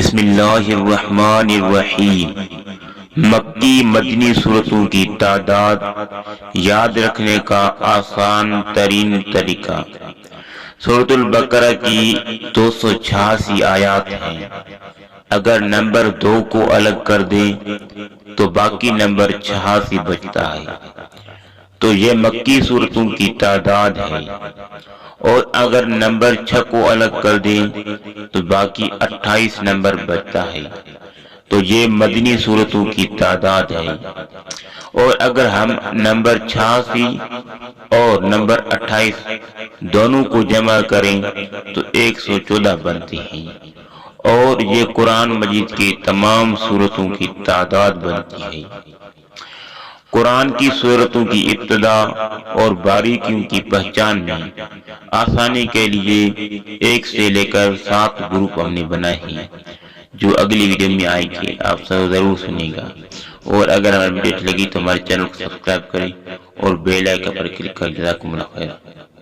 بسم اللہ الرحمن الرحیم۔ مکی مدنی سورتوں کی تعداد یاد رکھنے کا آسان ترین طریقہ۔ سورۃ البقرہ کی 286 آیات ہیں۔ اگر نمبر 2 کو الگ کر دیں تو باقی نمبر 86 بچتا ہے، تو یہ مکی سورتوں کی تعداد ہے۔ اور اگر نمبر 6 کو الگ کر دیں تو باقی 28 نمبر بچتا ہے، تو یہ مدنی سورتوں کی تعداد ہے۔ اور اگر ہم نمبر 86 اور نمبر 28 دونوں کو جمع کریں تو 114 بنتے ہیں، اور یہ قرآن مجید کی تمام سورتوں کی تعداد بنتی ہے۔ قرآن کی سورتوں کی ابتدا اور باریکیوں کی پہچان میں آسانی کے لیے 1 سے لے کر 7 گروپ ہم نے بنائے ہیں، جو اگلی ویڈیو میں آئے گی، آپ سب ضرور سنیں گا۔ اور اگر ہماری ویڈیو اچھی لگی تو ہمارے چینل کو سبسکرائب کریں اور بیل آئیکن پر کلک کریں۔ جزاکم اللہ خیر۔